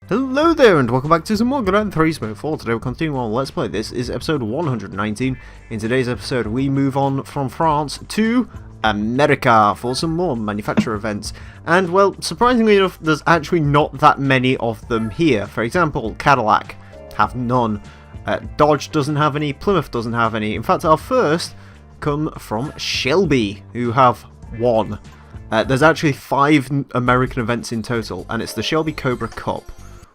Hello there and welcome back to some more Gran Turismo 4. Today we're continuing on Let's Play. This is episode 119. In today's episode we move on from France to America for some more manufacturer events. And well, surprisingly enough, there's actually not that many of them here. For example, Cadillac have none. Dodge doesn't have any, Plymouth doesn't have any. In fact, our first come from Shelby, who have one. There's actually 5 American events in total, and it's the Shelby Cobra Cup,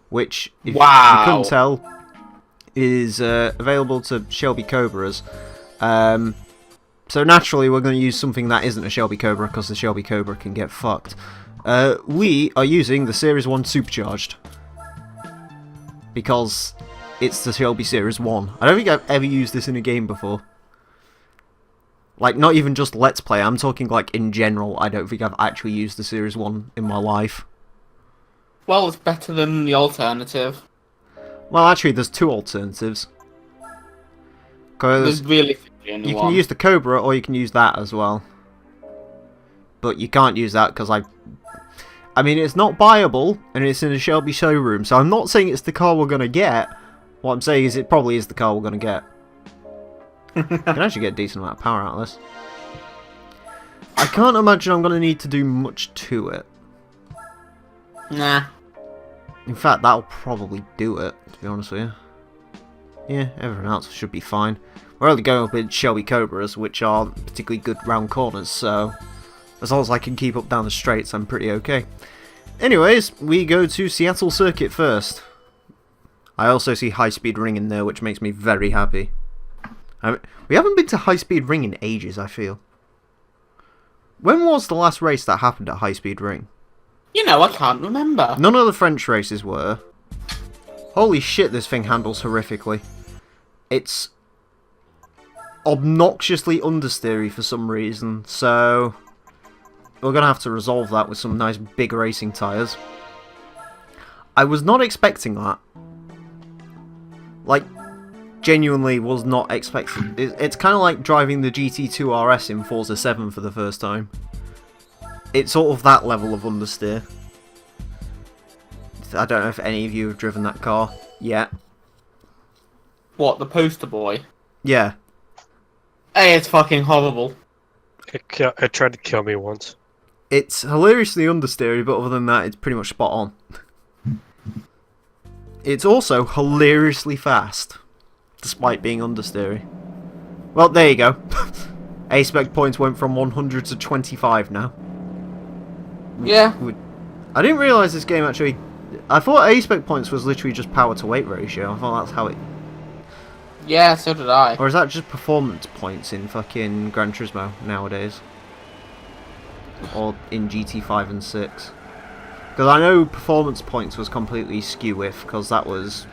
which, if you couldn't tell, is available to Shelby Cobras. So naturally we're going to use something that isn't a Shelby Cobra, because the Shelby Cobra can get fucked. We are using the Series 1 Supercharged, because it's the Shelby Series 1. I don't think I've ever used this in a game before. Like, not even just Let's Play, I'm talking like in general. I don't think I've actually used the Series 1 in my life. Well, it's better than the alternative. Well, actually, there's 2 alternatives. There's really you can use the Cobra, or you can use that as well. But you can't use that because I mean, it's not buyable, and it's in a Shelby showroom, so I'm not saying it's the car we're going to get. What I'm saying is it probably is the car we're going to get. You can actually get a decent amount of power out of this. I can't imagine I'm going to need to do much to it. Nah. In fact, that'll probably do it, to be honest with you. Yeah, everything else should be fine. We're only going up with Shelby Cobras, which aren't particularly good round corners, so as long as I can keep up down the straights, I'm pretty okay. Anyways, we go to Seattle Circuit first. I also see High Speed Ring in there, which makes me very happy. We haven't been to High Speed Ring in ages, I feel. When was the last race that happened at High Speed Ring? You know, I can't remember. None of the French races were. Holy shit, this thing handles horrifically. It's obnoxiously understeery for some reason, so we're going to have to resolve that with some nice big racing tyres. I was not expecting that. Like, genuinely was not expecting. It's kind of like driving the GT2 RS in Forza 7 for the first time. It's sort of that level of understeer. I don't know if any of you have driven that car yet. What, the poster boy? Yeah. Hey, it's fucking horrible. It tried to kill me once. It's hilariously understeery, but other than that, it's pretty much spot on. It's also hilariously fast, despite being understeery. Well, there you go. A-spec points went from 100 to 25 now. Yeah. I didn't realise this game actually... I thought A-spec points was literally just power to weight ratio. I thought that's how it... Yeah, so did I. Or is that just performance points in fucking Gran Turismo nowadays? Or in GT5 and 6? Because I know performance points was completely skew-if, because that was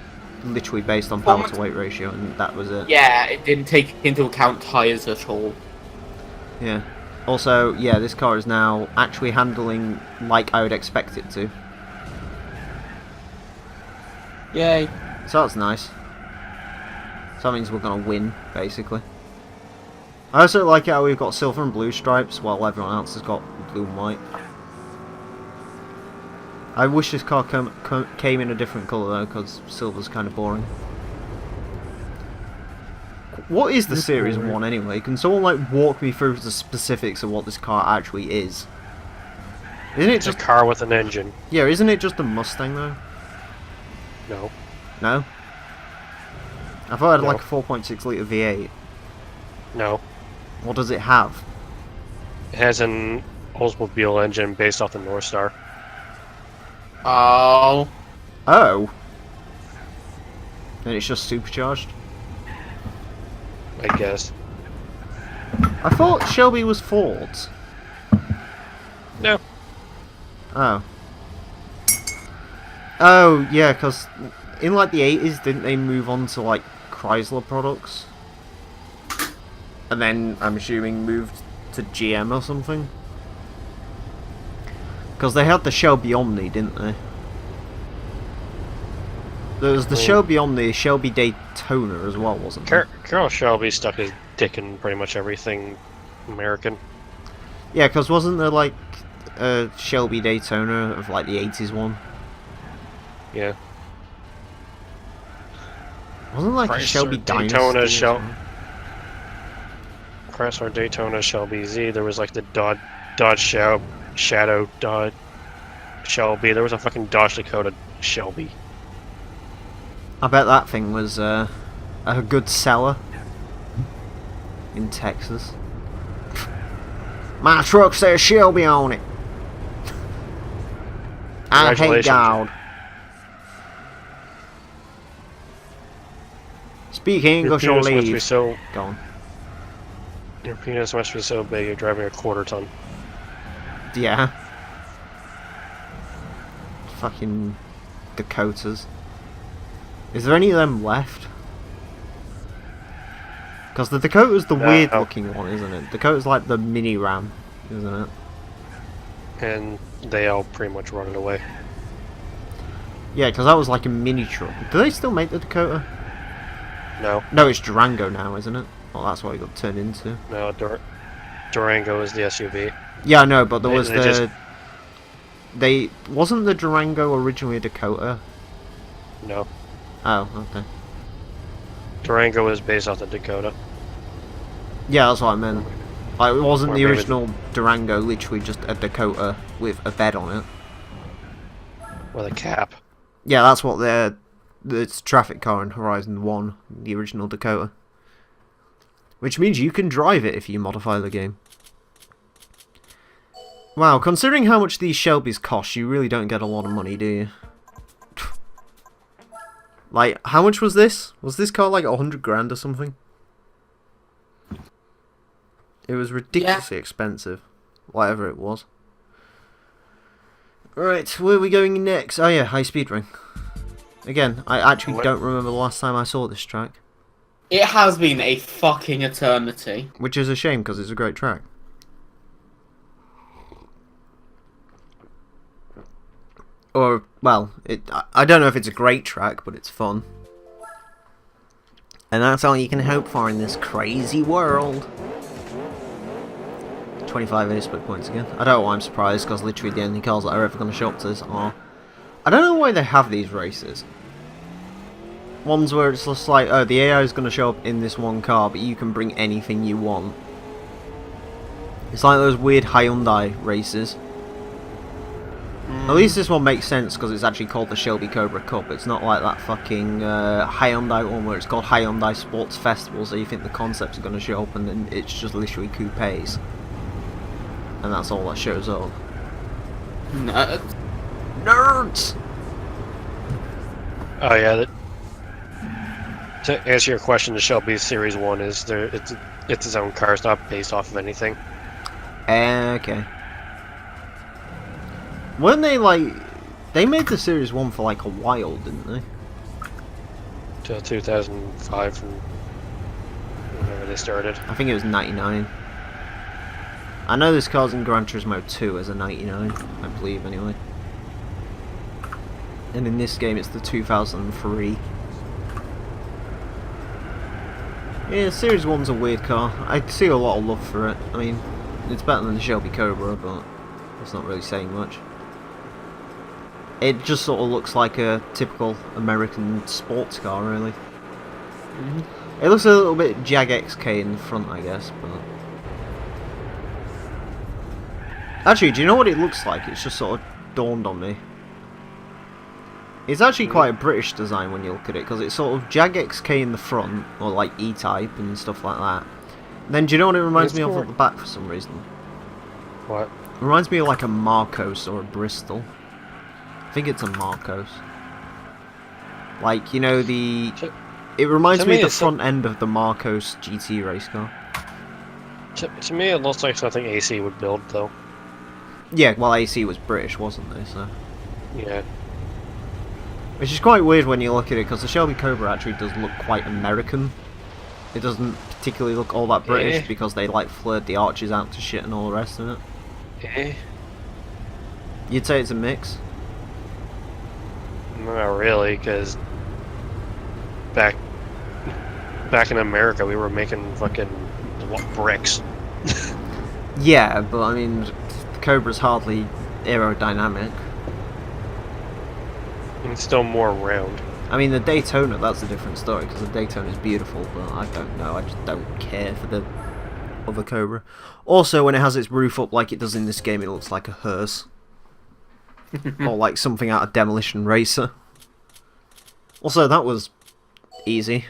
literally based on power to weight ratio, and that was it. Yeah, it didn't take into account tyres at all. Yeah. Also, yeah, this car is now actually handling like I would expect it to. Yay. So that's nice. So that means we're going to win, basically. I also like how we've got silver and blue stripes, while everyone else has got blue and white. I wish this car came in a different colour though, because silver's kind of boring. What is the Series 1 anyway? Can someone like walk me through the specifics of what this car actually is? Isn't it just a car with an engine? Yeah, isn't it just a Mustang though? No. No? I thought it had No. like a 4.6 litre V8. No. What does it have? It has an Oldsmobile engine based off the North Star. Oh. Oh. And it's just supercharged? I guess. I thought Shelby was Ford's. No. Oh. Oh, yeah, because in like the 80s, didn't they move on to like Chrysler products? And then, I'm assuming, moved to GM or something? Because they had the Shelby Omni, didn't they? There was the Shelby Omni, Shelby Daytona as well, wasn't there? Carroll Shelby stuck his dick in pretty much everything American. Yeah, because wasn't there like a Shelby Daytona of like the 80s one? Yeah. Wasn't like a Chrysler Shelby Daytona Dynasty? Or Shel- something? Chrysler Daytona Shelby Z. There was like the Dodge Shadow Dodge Shelby. There was a fucking Dodge Dakota Shelby. I bet that thing was a good seller in Texas. My truck says Shelby on it. I hate Congratulations. God. Speak English or Your penis must be leave. so. Go on. Your penis must be so big. You're driving a quarter ton. Yeah. Fucking Dakotas. Is there any of them left? Because the Dakota's the weird looking one, isn't it? Dakota's like the mini Ram, isn't it? And they all pretty much run it away. Yeah, because that was like a mini truck. Do they still make the Dakota? No, No, it's Durango now, isn't it? Well, that's what it got turned into. no. Durango is the SUV. Yeah, I know, but there was They just- wasn't the Durango originally a Dakota? No, Oh, okay. Durango is based off the Dakota. Yeah, that's what I meant. Like, it wasn't Or the maybe original Durango literally just a Dakota with a bed on it? With a cap. Yeah, that's what it's a traffic car in Horizon 1, the original Dakota. Which means you can drive it if you modify the game. Wow, considering how much these Shelbys cost, you really don't get a lot of money, do you? Like, how much was this? Was this car like 100 grand or something? It was ridiculously expensive. Whatever it was. Right, where are we going next? Oh yeah, high speed ring. Again, I actually don't remember the last time I saw this track. It has been a fucking eternity. Which is a shame, because it's a great track. Or, well, I don't know if it's a great track, but it's fun. And that's all you can hope for in this crazy world. 25 air split points again. I don't know why I'm surprised, because literally the only cars that are ever going to show up to this are... I don't know why they have these races. Ones where it's just like, oh, the AI is going to show up in this one car, but you can bring anything you want. It's like those weird Hyundai races. At least this one makes sense because it's actually called the Shelby Cobra Cup. It's not like that fucking Hyundai one where it's called Hyundai Sports Festival, so you think the concepts are going to show up and then it's just literally coupes. And that's all that shows up. Nerds. Nerds! Oh yeah. To answer your question, the Shelby Series 1 is it's its own car. It's not based off of anything. Okay. Weren't they like... They made the Series 1 for like a while, didn't they? Till 2005 from whenever they started. I think it was 99. I know this car's in Gran Turismo 2 as a 99, I believe anyway. And in this game it's the 2003. Yeah, Series 1's a weird car. I see a lot of love for it. I mean, it's better than the Shelby Cobra, but it's not really saying much. It just sort of looks like a typical American sports car, really. It looks a little bit Jag XK in the front, I guess, but... Actually, do you know what it looks like? It's just sort of dawned on me. It's actually quite a British design when you look at it, because it's sort of Jag XK in the front, or like E-Type and stuff like that. Then do you know what it reminds me of at the back for some reason? What? It reminds me of like a Marcos or a Bristol. I think it's a Marcos. Like, you know, the... It reminds me of the front end of the Marcos GT race car. To me, it looks like something AC would build, though. Yeah, well, AC was British, wasn't they? So. Yeah. Which is quite weird when you look at it, because the Shelby Cobra actually does look quite American. It doesn't particularly look all that British, because they, like, flirt the arches out to shit and all the rest of it. Eh? You'd say it's a mix? Not really, because back in America, we were making fucking bricks. Yeah, but I mean, the Cobra's hardly aerodynamic. it's still more round. I mean, the Daytona, that's a different story, because the Daytona is beautiful, but I don't know, I just don't care for the other Cobra. Also, when it has its roof up like it does in this game, it looks like a hearse. Or like something out of Demolition Racer. Also, that was easy.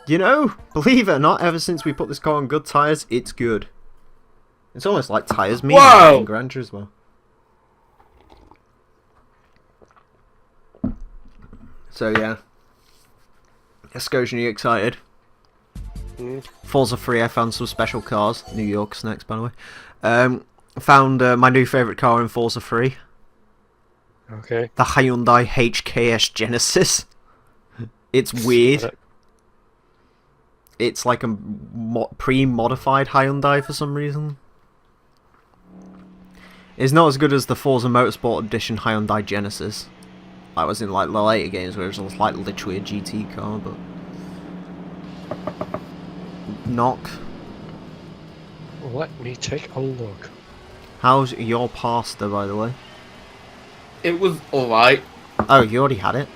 You know, believe it or not, ever since we put this car on good tyres, it's good. It's almost like tyres mean in Gran Turismo. So yeah. Escosion, are you excited? Forza 3, I found some special cars. New York's next, by the way. Found my new favourite car in Forza 3. Okay. The Hyundai HKS Genesis. It's weird. It's like a pre-modified Hyundai for some reason. It's not as good as the Forza Motorsport Edition Hyundai Genesis. I was in like the later games where it was like literally a GT car, but... Knock. Let me take a look. How's your pasta, by the way? It was alright. Oh, you already had it?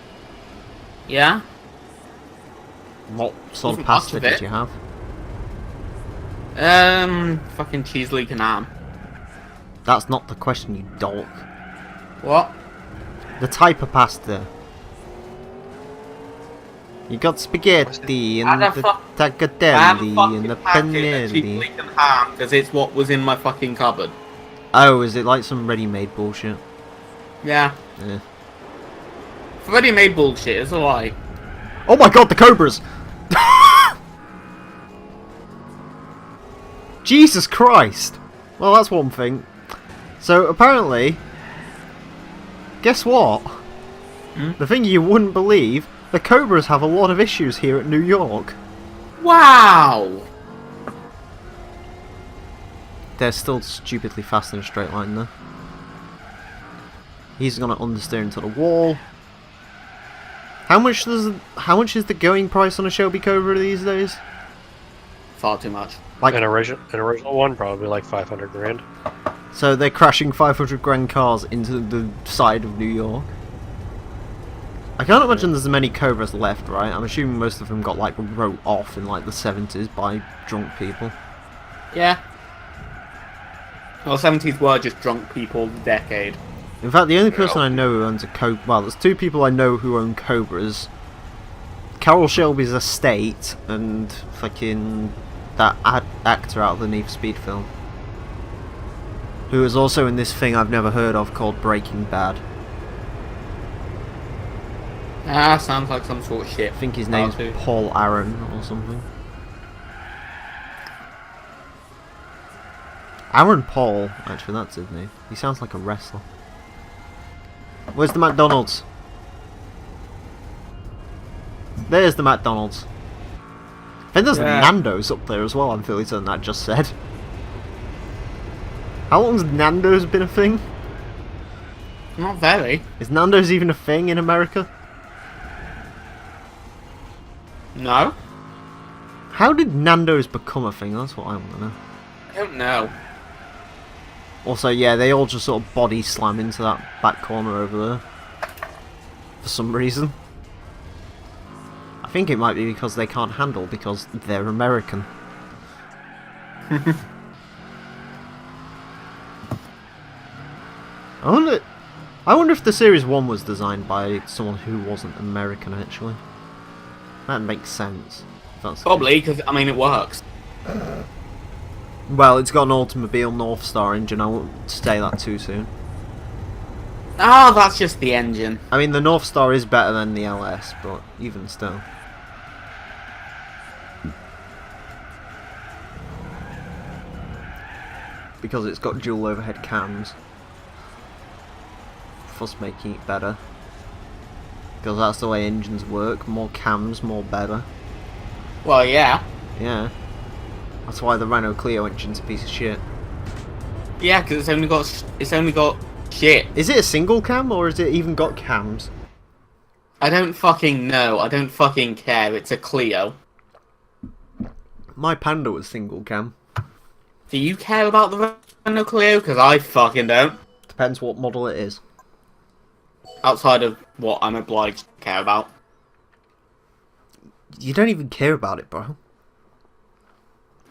Yeah? What sort of Wasn't much pasta of did it. you have? Fucking cheese leek and ham. That's not the question, you dork. What? The type of pasta. You got spaghetti and Add a the I have a tagliatelle and the fucking packet of cheese panelli. leek and ham because it's what was in my fucking cupboard. Oh, is it like some ready-made bullshit? Yeah. Yeah. Ready-made bullshit, it's alright. Oh my god, the Cobras! Jesus Christ! Well, that's one thing. So, apparently... Guess what? The thing you wouldn't believe, the Cobras have a lot of issues here at New York. Wow! They're still stupidly fast in a straight line, though. He's gonna understeer into the wall. How much is the going price on a Shelby Cobra these days? Far too much. Like An original one, probably like 500 grand. So they're crashing 500 grand cars into the side of New York. I can't imagine there's many Cobras left, right? I'm assuming most of them got like wrote off in like the 70s by drunk people. Yeah. Well, 70s were just drunk people decade. In fact, the only person I know who owns a Cobra... Well, there's two people I know who own Cobras. Carol Shelby's estate and fucking that actor out of the Need for Speed film. Who is also in this thing I've never heard of called Breaking Bad. Ah, sounds like some sort of shit. I think his name's Paul Aaron or something. Aaron Paul, actually, that's his name. He sounds like a wrestler. Where's the McDonald's? There's the McDonald's. I think there's Nando's up there as well, I'm fairly certain that just said. How long's Nando's been a thing? Not very. Is Nando's even a thing in America? No? How did Nando's become a thing? That's what I want to know. I don't know. Also, yeah, they all just sort of body slam into that back corner over there. For some reason. I think it might be because they can't handle, because they're American. I wonder if the Series 1 was designed by someone who wasn't American, actually. That makes sense. Probably, because, I mean, it works. Well, it's got an automobile North Star engine, I won't say that too soon. Ah, that's just the engine. I mean, the North Star is better than the LS, but even still. Because it's got dual overhead cams. Thus making it better. Because that's the way engines work. More cams, more better. Well, yeah. Yeah. That's why the Renault Clio engine's a piece of shit. Yeah, because it's only got shit. Is it a single cam, or has it even got cams? I don't fucking know. I don't fucking care. It's a Clio. My Panda was single cam. Do you care about the Renault Clio? Because I fucking don't. Depends what model it is. outside of what I'm obliged to care about. You don't even care about it, bro.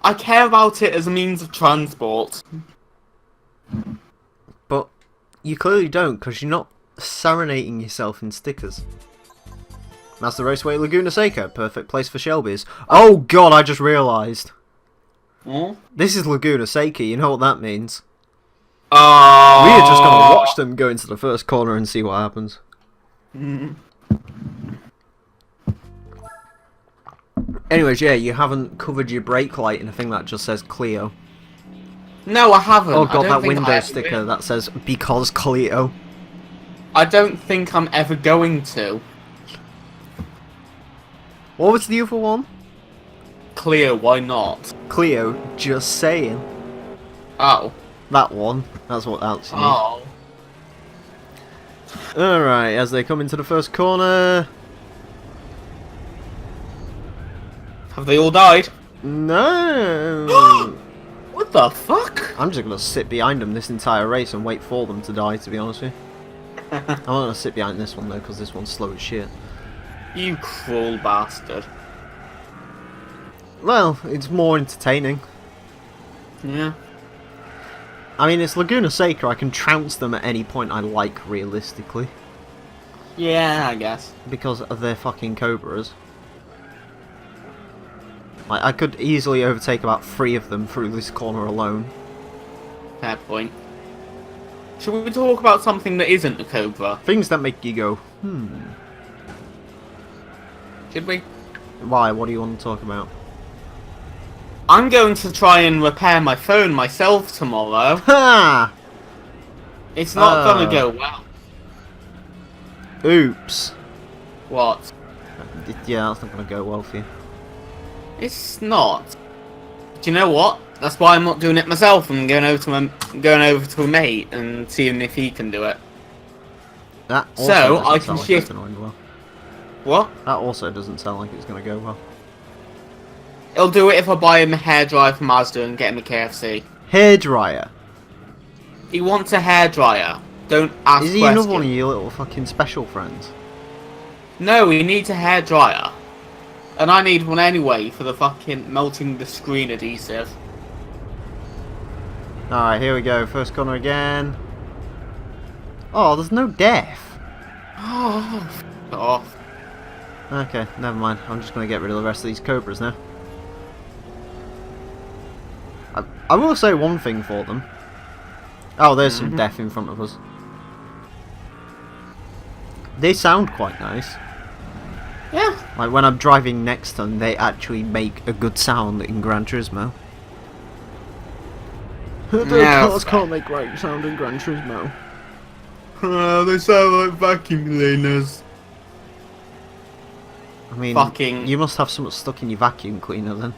I care about it as a means of transport. But you clearly don't, because you're not serenading yourself in stickers. Master Raceway Laguna Seca, perfect place for Shelby's. Oh god, I just realised. Hmm? This is Laguna Seca, you know what that means. Oh. We are just going to watch them go into the first corner and see what happens. Anyways, yeah, you haven't covered your brake light in a thing that just says Clio. No, I haven't. Oh god, I don't that think I window ever sticker will. that says because Clio. I don't think I'm ever going to. What was the other one? Clear, why not? Clio, just saying. Oh. That one. That's what else you need. Oh. Alright, as they come into the first corner. Have they all died? No! What the fuck? I'm just going to sit behind them this entire race and wait for them to die, to be honest with you. I'm not going to sit behind this one though, because this one's slow as shit. You cruel bastard. Well, it's more entertaining. Yeah. I mean, it's Laguna Seca, I can trounce them at any point I like, realistically. Yeah, I guess. Because of their fucking Cobras. Like, I could easily overtake about 3 of them through this corner alone. Fair point. Should we talk about something that isn't a Cobra? Things that make you go, Should we? Why? What do you want to talk about? I'm going to try and repair my phone myself tomorrow. Ha! It's not gonna go well. Oops. What? Yeah, that's not gonna go well for you. It's not. Do you know what? That's why I'm not doing it myself. I'm going over to a mate and seeing if he can do it. That also So, doesn't I sound can like shift- it's gonna end well. What? That also doesn't sound like it's gonna go well. He'll do it if I buy him a hairdryer from Mazda and get him a KFC. Hairdryer. He wants a hairdryer. Don't ask Is he questions. another one of your little fucking special friends? No, he needs a hairdryer. And I need one anyway for the fucking melting the screen adhesive. Alright, here we go. First corner again. Oh, there's no death. Oh, f off. Okay, never mind. I'm just going to get rid of the rest of these Cobras now. I will say one thing for them. Oh, there's some death in front of us. They sound quite nice. Yeah. Like when I'm driving next to them, they actually make a good sound in Gran Turismo. The cars can't make great sound in Gran Turismo. They sound like vacuum cleaners. I mean, Fucking- you must have something stuck in your vacuum cleaner then.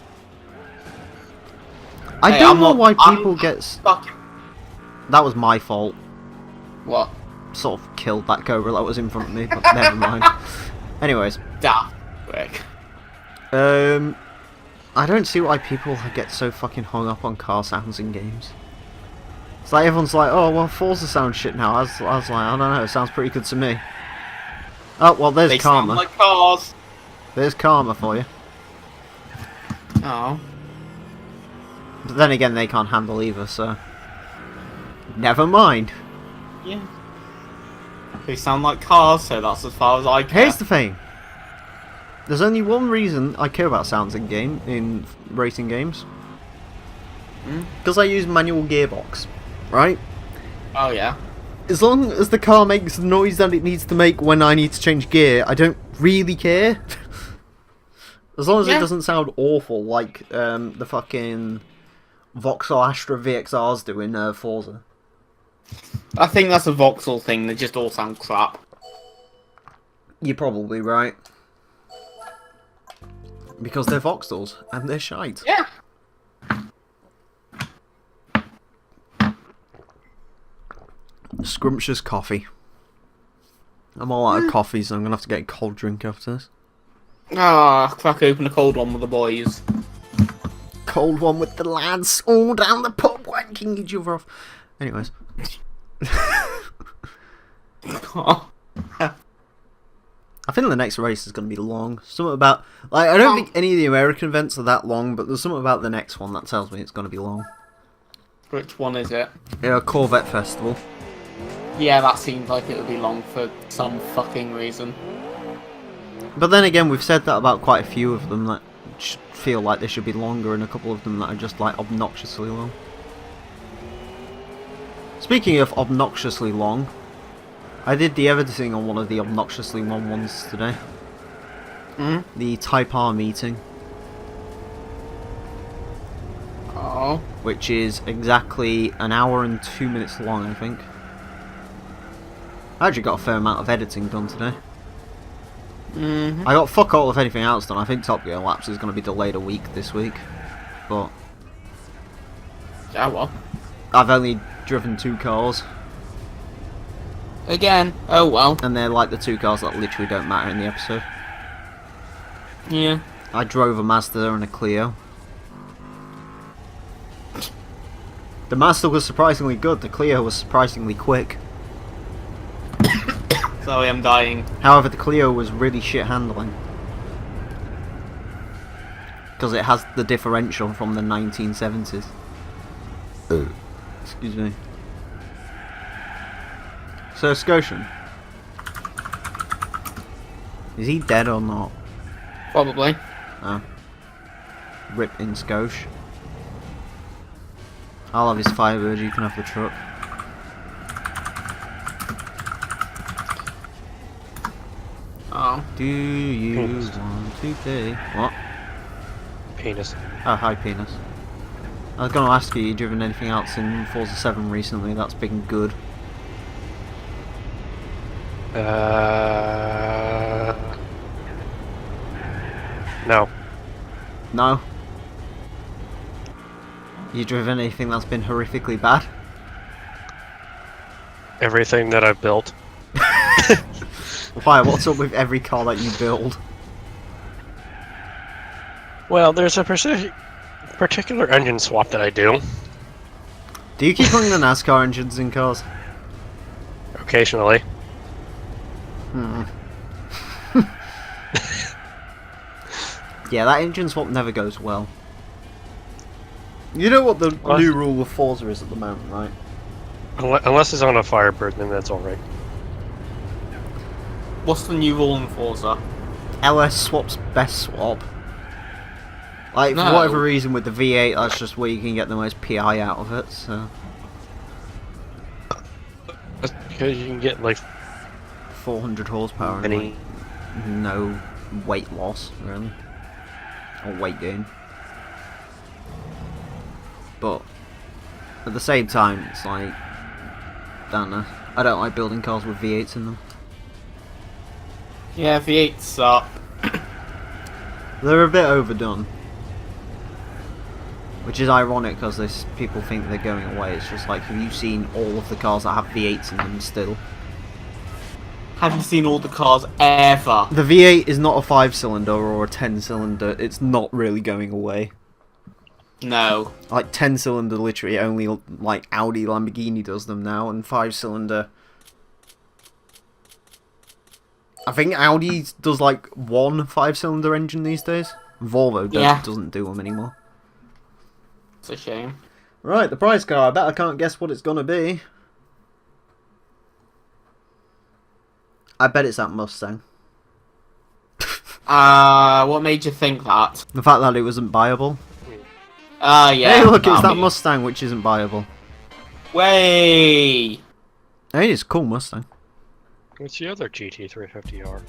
I Hey, don't I'm know not- why I'm people get... Fucking. That was my fault. What? Sort of killed that Cobra that was in front of me, but never mind. Anyways, Daft. Quick. I don't see why people get so fucking hung up on car sounds in games. It's like everyone's like, oh well, Forza sounds shit now. I was like, I don't know, it sounds pretty good to me. Oh well, there's They karma. sound like cars. There's karma for you. Oh. But then again, they can't handle either, so never mind. Yeah. They sound like cars, so that's as far as I care. Here's the thing. There's only one reason I care about sounds in racing games. Because I use manual gearbox, right? Oh yeah. As long as the car makes the noise that it needs to make when I need to change gear, I don't really care. As long as it doesn't sound awful like the fucking Vauxhall Astra VXRs do in Forza. I think that's a Vauxhall thing. They just all sound crap. You're probably right. Because they're Vauxhalls and they're shite. Yeah. Scrumptious coffee. I'm all out of coffee, so I'm gonna have to get a cold drink after this. Ah, crack open a cold one with the boys. Cold one with the lads all down the pub wanking each other off. Anyways. think the next race is going to be long. Something about... Like, I don't think any of the American events are that long, but there's something about the next one that tells me it's going to be long. Which one is it? Yeah, Corvette Festival. Yeah, that seems like it would be long for some fucking reason. But then again, we've said that about quite a few of them that feel like they should be longer, and a couple of them that are just, like, obnoxiously long. Speaking of obnoxiously long, I did the editing on one of the obnoxiously long ones today. The Type R meeting. Oh. Which is exactly an hour and 2 minutes long, I think. I actually got a fair amount of editing done today. I got fuck all if anything else done. I think Top Gear Laps is going to be delayed a week this week. But... Yeah, well. I've only driven 2 cars. Again. Oh, well. And they're like the 2 cars that literally don't matter in the episode. Yeah. I drove a Mazda and a Clio. The Mazda was surprisingly good, the Clio was surprisingly quick. Sorry, I'm dying. However, the Clio was really shit handling. Because it has the differential from the 1970s. Excuse me. So, Scotian. Is he dead or not? Probably. Oh. Rip in Scotia. I'll have his Firebird, you can have the truck. Oh. Do you want to play? What? Penis. Oh, hi, penis. I was going to ask you driven anything else in Forza 7 recently that's been good? No. No? You driven anything that's been horrifically bad? Everything that I've built. Why? What's up with every car that you build? Well, there's a particular engine swap that I do. Do you keep putting the NASCAR engines in cars? Occasionally. Yeah, that engine swap never goes well. You know what the new rule of Forza is at the moment, right? Unless it's on a Firebird, then that's alright. What's the new rule in Forza? LS swap's best swap. Like, for whatever reason with the V8, that's just where you can get the most PI out of it, so... That's because you can get, like... 400 horsepower and, like, no weight loss, really. Or weight gain. But, at the same time, it's like... I don't know. I don't like building cars with V8s in them. Yeah, V8 suck. They're a bit overdone. Which is ironic because people think they're going away. It's just like, have you seen all of the cars that have V8s in them still? Have you seen all the cars ever? The V8 is not a 5-cylinder or a 10-cylinder. It's not really going away. No. Like 10-cylinder, literally only like Audi, Lamborghini does them now, and 5-cylinder. I think Audi does like one 5-cylinder engine these days. Volvo doesn't do them anymore. It's a shame. Right, the prize car. I bet I can't guess what it's gonna be. I bet it's that Mustang. What made you think that? The fact that it wasn't buyable. Yeah. Hey, look, it's that Mustang which isn't buyable. Way. Hey, it's a cool Mustang. What's the other GT350R?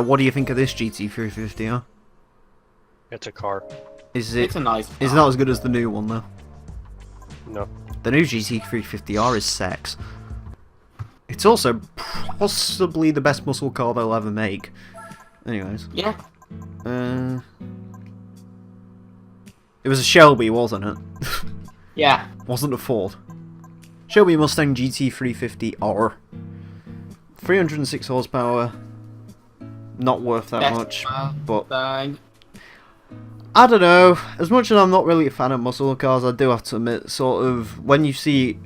What do you think of this GT350R? It's a car. It's a nice car. It's not as good as the new one, though. No. The new GT350R is sex. It's also possibly the best muscle car they'll ever make. Anyways. Yeah. It was a Shelby, wasn't it? Yeah. Wasn't a Ford. Shelby Mustang GT350R. 306 horsepower. Not worth that much, but... I don't know. As much as I'm not really a fan of muscle cars, I do have to admit, sort of, when you see,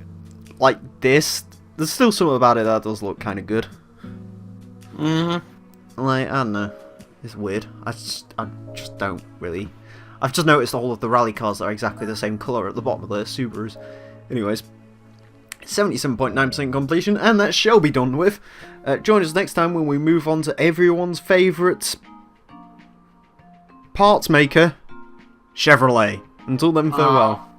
like, this, there's still something about it that does look kind of good. Like, I don't know. It's weird. I just don't really... I've just noticed all of the rally cars that are exactly the same colour at the bottom of the Subarus. Anyways, 77.9% completion, and that shall be done with. Join us next time when we move on to everyone's favourite parts maker, Chevrolet. Until then, farewell.